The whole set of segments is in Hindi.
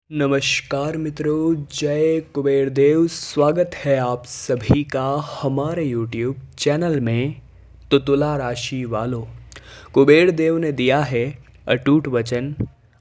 नमस्कार मित्रों, जय कुबेर देव। स्वागत है आप सभी का हमारे YouTube चैनल में। तो तुला राशि वालों, कुबेर देव ने दिया है अटूट वचन।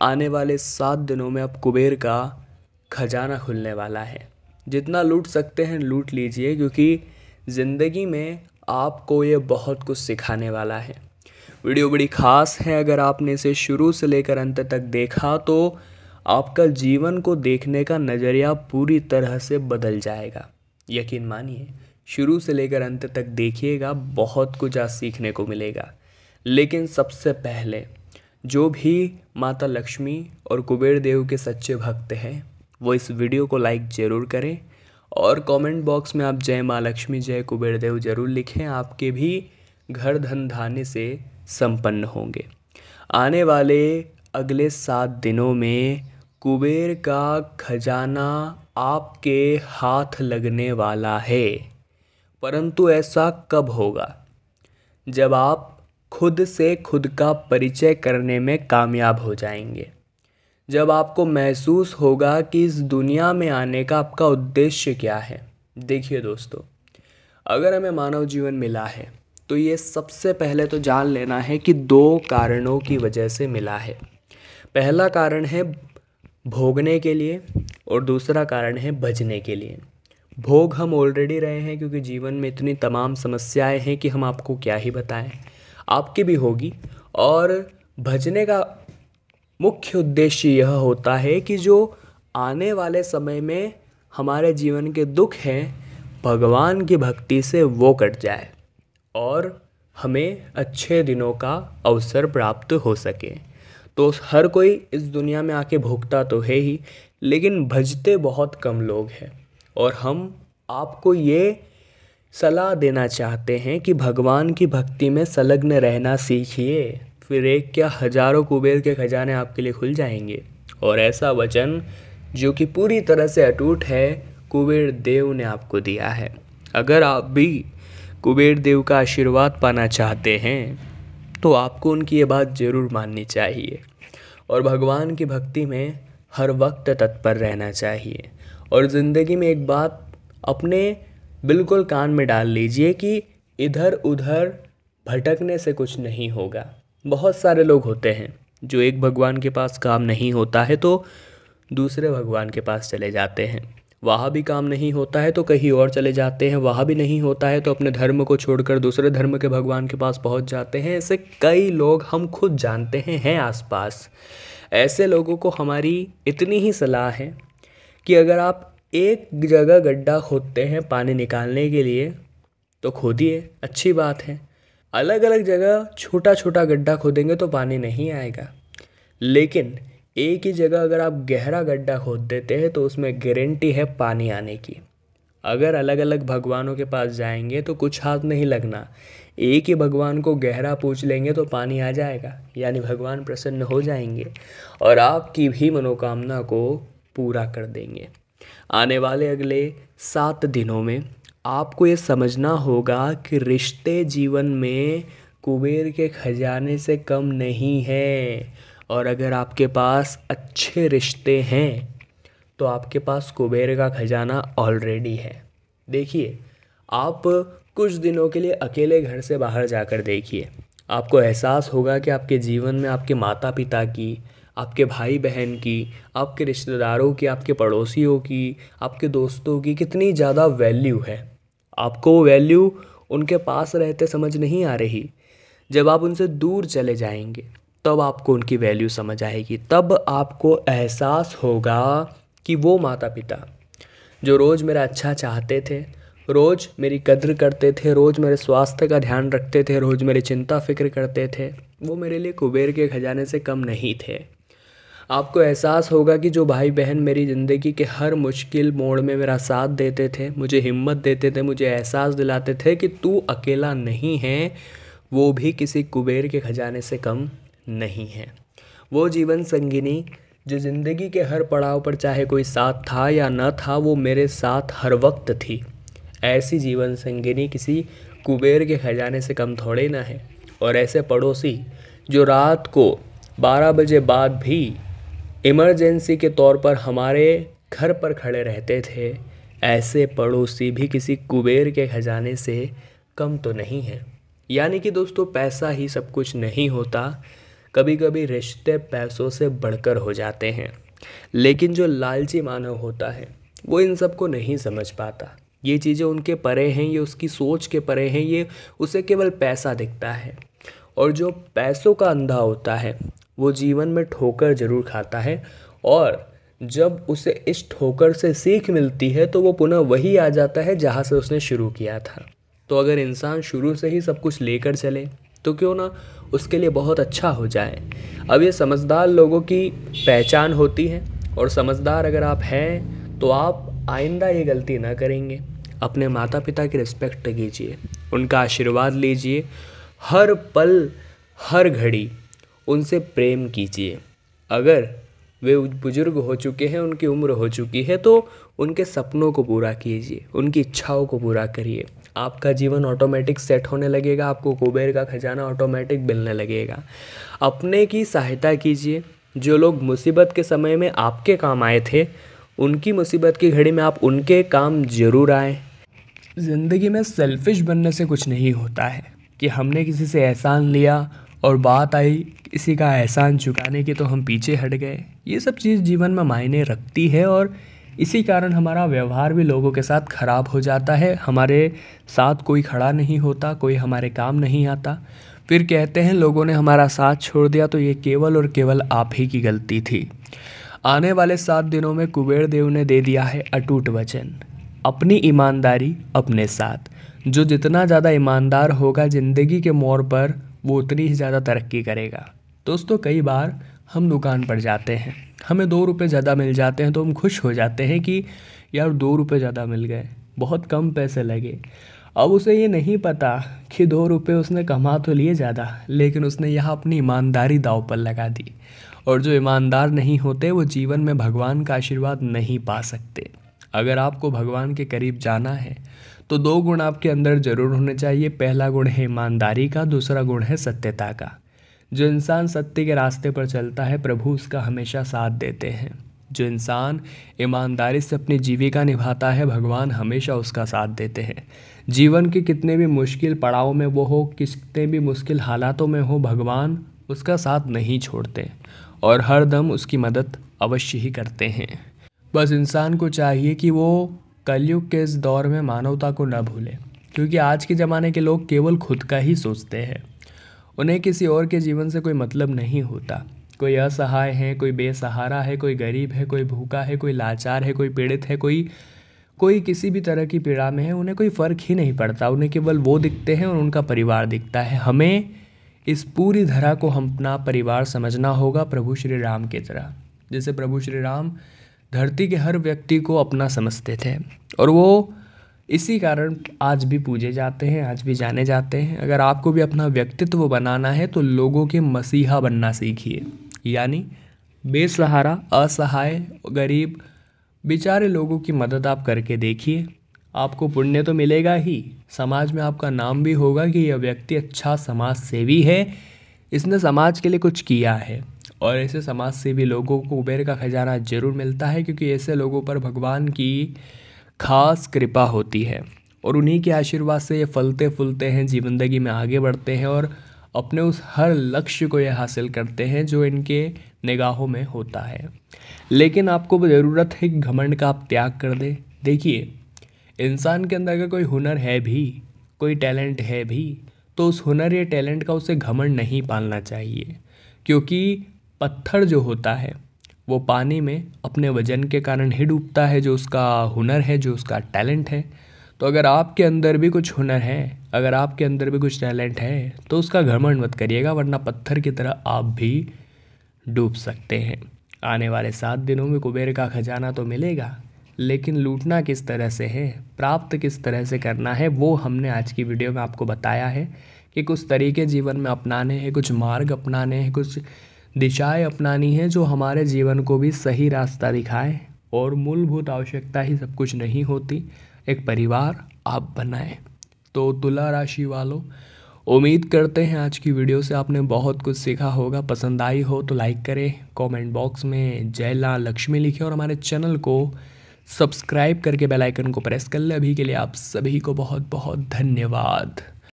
आने वाले 7 दिनों में अब कुबेर का खजाना खुलने वाला है। जितना लूट सकते हैं लूट लीजिए, क्योंकि ज़िंदगी में आपको ये बहुत कुछ सिखाने वाला है। वीडियो बड़ी ख़ास है। अगर आपने इसे शुरू से लेकर अंत तक देखा तो आपका जीवन को देखने का नज़रिया पूरी तरह से बदल जाएगा। यकीन मानिए, शुरू से लेकर अंत तक देखिएगा, बहुत कुछ आज सीखने को मिलेगा। लेकिन सबसे पहले जो भी माता लक्ष्मी और कुबेर देव के सच्चे भक्त हैं वो इस वीडियो को लाइक ज़रूर करें और कमेंट बॉक्स में आप जय माँ लक्ष्मी जय कुबेर देव ज़रूर लिखें। आपके भी घर धन धान्य से संपन्न होंगे। आने वाले अगले 7 दिनों में कुबेर का खजाना आपके हाथ लगने वाला है। परंतु ऐसा कब होगा? जब आप खुद से खुद का परिचय करने में कामयाब हो जाएंगे। जब आपको महसूस होगा कि इस दुनिया में आने का आपका उद्देश्य क्या है। देखिए दोस्तों, अगर हमें मानव जीवन मिला है तो ये सबसे पहले तो जान लेना है कि 2 कारणों की वजह से मिला है। पहला कारण है भोगने के लिए और दूसरा कारण है भजने के लिए। भोग हम ऑलरेडी रहे हैं, क्योंकि जीवन में इतनी तमाम समस्याएं हैं कि हम आपको क्या ही बताएं। आपकी भी होगी। और भजने का मुख्य उद्देश्य यह होता है कि जो आने वाले समय में हमारे जीवन के दुख हैं, भगवान की भक्ति से वो कट जाए और हमें अच्छे दिनों का अवसर प्राप्त हो सके। तो हर कोई इस दुनिया में आके भोगता तो है ही, लेकिन भजते बहुत कम लोग हैं। और हम आपको ये सलाह देना चाहते हैं कि भगवान की भक्ति में संलग्न रहना सीखिए। फिर एक क्या हजारों कुबेर के खजाने आपके लिए खुल जाएंगे। और ऐसा वचन जो कि पूरी तरह से अटूट है, कुबेर देव ने आपको दिया है। अगर आप भी कुबेर देव का आशीर्वाद पाना चाहते हैं तो आपको उनकी ये बात ज़रूर माननी चाहिए और भगवान की भक्ति में हर वक्त तत्पर रहना चाहिए। और ज़िंदगी में एक बात अपने बिल्कुल कान में डाल लीजिए कि इधर उधर भटकने से कुछ नहीं होगा। बहुत सारे लोग होते हैं जो एक भगवान के पास काम नहीं होता है तो दूसरे भगवान के पास चले जाते हैं, वहाँ भी काम नहीं होता है तो कहीं और चले जाते हैं, वहाँ भी नहीं होता है तो अपने धर्म को छोड़कर दूसरे धर्म के भगवान के पास पहुँच जाते हैं। ऐसे कई लोग हम खुद जानते हैं आसपास। ऐसे लोगों को हमारी इतनी ही सलाह है कि अगर आप एक जगह गड्ढा खोदते हैं पानी निकालने के लिए तो खोदिए, अच्छी बात है। अलग अलग जगह छोटा छोटा गड्ढा खोदेंगे तो पानी नहीं आएगा, लेकिन एक ही जगह अगर आप गहरा गड्ढा खोद देते हैं तो उसमें गारंटी है पानी आने की। अगर अलग अलग भगवानों के पास जाएंगे तो कुछ हाथ नहीं लगना, एक ही भगवान को गहरा पूछ लेंगे तो पानी आ जाएगा, यानी भगवान प्रसन्न हो जाएंगे और आपकी भी मनोकामना को पूरा कर देंगे। आने वाले अगले 7 दिनों में आपको ये समझना होगा कि रिश्ते जीवन में कुबेर के खजाने से कम नहीं है। और अगर आपके पास अच्छे रिश्ते हैं तो आपके पास कुबेर का खजाना ऑलरेडी है। देखिए, आप कुछ दिनों के लिए अकेले घर से बाहर जाकर देखिए, आपको एहसास होगा कि आपके जीवन में आपके माता पिता की, आपके भाई बहन की, आपके रिश्तेदारों की, आपके पड़ोसियों की, आपके दोस्तों की कितनी ज़्यादा वैल्यू है। आपको वो वैल्यू उनके पास रहते समझ नहीं आ रही। जब आप उनसे दूर चले जाएंगे तब आपको उनकी वैल्यू समझ आएगी। तब आपको एहसास होगा कि वो माता पिता जो रोज़ मेरा अच्छा चाहते थे, रोज़ मेरी कद्र करते थे, रोज़ मेरे स्वास्थ्य का ध्यान रखते थे, रोज़ मेरी चिंता फिक्र करते थे, वो मेरे लिए कुबेर के खजाने से कम नहीं थे। आपको एहसास होगा कि जो भाई बहन मेरी ज़िंदगी के हर मुश्किल मोड़ में मेरा साथ देते थे, मुझे हिम्मत देते थे, मुझे एहसास दिलाते थे कि तू अकेला नहीं है, वो भी किसी कुबेर के खजाने से कम नहीं है। वो जीवन संगिनी जो ज़िंदगी के हर पड़ाव पर चाहे कोई साथ था या न था, वो मेरे साथ हर वक्त थी। ऐसी जीवन संगिनी किसी कुबेर के खजाने से कम थोड़े ना है। और ऐसे पड़ोसी जो रात को 12 बजे बाद भी इमरजेंसी के तौर पर हमारे घर पर खड़े रहते थे, ऐसे पड़ोसी भी किसी कुबेर के खजाने से कम तो नहीं है। यानी कि दोस्तों, पैसा ही सब कुछ नहीं होता। कभी कभी रिश्ते पैसों से बढ़कर हो जाते हैं, लेकिन जो लालची मानव होता है वो इन सब को नहीं समझ पाता। ये चीज़ें उनके परे हैं, ये उसकी सोच के परे हैं, ये उसे केवल पैसा दिखता है। और जो पैसों का अंधा होता है वो जीवन में ठोकर जरूर खाता है, और जब उसे इस ठोकर से सीख मिलती है तो वो पुनः वही आ जाता है जहाँ से उसने शुरू किया था। तो अगर इंसान शुरू से ही सब कुछ लेकर चले तो क्यों ना उसके लिए बहुत अच्छा हो जाए। अब ये समझदार लोगों की पहचान होती है, और समझदार अगर आप हैं तो आप आइंदा ये गलती ना करेंगे। अपने माता पिता की रिस्पेक्ट कीजिए, उनका आशीर्वाद लीजिए, हर पल हर घड़ी उनसे प्रेम कीजिए। अगर वे बुजुर्ग हो चुके हैं, उनकी उम्र हो चुकी है, तो उनके सपनों को पूरा कीजिए, उनकी इच्छाओं को पूरा करिए। आपका जीवन ऑटोमेटिक सेट होने लगेगा, आपको कुबेर का खजाना ऑटोमेटिक मिलने लगेगा। अपने की सहायता कीजिए। जो लोग मुसीबत के समय में आपके काम आए थे, उनकी मुसीबत की घड़ी में आप उनके काम ज़रूर आए। ज़िंदगी में सेल्फिश बनने से कुछ नहीं होता है कि हमने किसी से एहसान लिया और बात आई किसी का एहसान चुकाने की तो हम पीछे हट गए। ये सब चीज़ जीवन में मायने रखती है, और इसी कारण हमारा व्यवहार भी लोगों के साथ ख़राब हो जाता है। हमारे साथ कोई खड़ा नहीं होता, कोई हमारे काम नहीं आता। फिर कहते हैं लोगों ने हमारा साथ छोड़ दिया तो ये केवल और केवल आप ही की गलती थी। आने वाले 7 दिनों में कुबेर देव ने दे दिया है अटूट वचन, अपनी ईमानदारी अपने साथ। जो जितना ज़्यादा ईमानदार होगा ज़िंदगी के मोड़ पर, वो उतनी ही ज़्यादा तरक्की करेगा। दोस्तों, कई बार हम दुकान पर जाते हैं, हमें 2 रुपये ज़्यादा मिल जाते हैं तो हम खुश हो जाते हैं कि यार 2 रुपये ज़्यादा मिल गए, बहुत कम पैसे लगे। अब उसे ये नहीं पता कि 2 रुपये उसने कमा तो लिए ज़्यादा, लेकिन उसने यहाँ अपनी ईमानदारी दांव पर लगा दी। और जो ईमानदार नहीं होते वो जीवन में भगवान का आशीर्वाद नहीं पा सकते। अगर आपको भगवान के करीब जाना है तो 2 गुण आपके अंदर ज़रूर होने चाहिए। पहला गुण है ईमानदारी का, दूसरा गुण है सत्यता का। जो इंसान सत्य के रास्ते पर चलता है, प्रभु उसका हमेशा साथ देते हैं। जो इंसान ईमानदारी से अपनी जीविका निभाता है, भगवान हमेशा उसका साथ देते हैं। जीवन के कितने भी मुश्किल पड़ाव में वो हो, कितने भी मुश्किल हालातों में हो, भगवान उसका साथ नहीं छोड़ते और हर दम उसकी मदद अवश्य ही करते हैं। बस इंसान को चाहिए कि वो कलयुग के इस दौर में मानवता को न भूले, क्योंकि आज के ज़माने के लोग केवल खुद का ही सोचते हैं। उन्हें किसी और के जीवन से कोई मतलब नहीं होता। कोई असहाय है, कोई बेसहारा है, कोई गरीब है, कोई भूखा है, कोई लाचार है, कोई पीड़ित है, कोई किसी भी तरह की पीड़ा में है, उन्हें कोई फ़र्क ही नहीं पड़ता। उन्हें केवल वो दिखते हैं और उनका परिवार दिखता है। हमें इस पूरी धरा को हम अपना परिवार समझना होगा, प्रभु श्री राम की तरह। जैसे प्रभु श्री राम धरती के हर व्यक्ति को अपना समझते थे, और वो इसी कारण आज भी पूजे जाते हैं, आज भी जाने जाते हैं। अगर आपको भी अपना व्यक्तित्व बनाना है तो लोगों के मसीहा बनना सीखिए, यानी बेसहारा, असहाय, गरीब, बेचारे लोगों की मदद आप करके देखिए। आपको पुण्य तो मिलेगा ही, समाज में आपका नाम भी होगा कि यह व्यक्ति अच्छा समाज सेवी है, इसने समाज के लिए कुछ किया है। और ऐसे समाज सेवी लोगों को कुबेर का खजाना जरूर मिलता है, क्योंकि ऐसे लोगों पर भगवान की खास कृपा होती है और उन्हीं के आशीर्वाद से ये फलते फूलते हैं, जिंदगी में आगे बढ़ते हैं और अपने उस हर लक्ष्य को ये हासिल करते हैं जो इनके निगाहों में होता है। लेकिन आपको ज़रूरत है कि घमंड का आप त्याग कर दें। देखिए, इंसान के अंदर अगर कोई हुनर है भी, कोई टैलेंट है भी, तो उस हुनर या टैलेंट का उसे घमंड नहीं पालना चाहिए, क्योंकि पत्थर जो होता है वो पानी में अपने वजन के कारण ही डूबता है, जो उसका हुनर है, जो उसका टैलेंट है। तो अगर आपके अंदर भी कुछ हुनर है, अगर आपके अंदर भी कुछ टैलेंट है, तो उसका घमंड मत करिएगा, वरना पत्थर की तरह आप भी डूब सकते हैं। आने वाले 7 दिनों में कुबेर का खजाना तो मिलेगा, लेकिन लूटना किस तरह से है, प्राप्त किस तरह से करना है, वो हमने आज की वीडियो में आपको बताया है कि कुछ तरीके जीवन में अपनाने हैं, कुछ मार्ग अपनाने हैं, कुछ दिशाएं अपनानी है जो हमारे जीवन को भी सही रास्ता दिखाए। और मूलभूत आवश्यकता ही सब कुछ नहीं होती, एक परिवार आप बनाएं। तो तुला राशि वालों, उम्मीद करते हैं आज की वीडियो से आपने बहुत कुछ सीखा होगा। पसंद आई हो तो लाइक करें, कमेंट बॉक्स में जय ला लक्ष्मी लिखें और हमारे चैनल को सब्सक्राइब करके बेल आइकन को प्रेस कर ले। अभी के लिए आप सभी को बहुत बहुत धन्यवाद।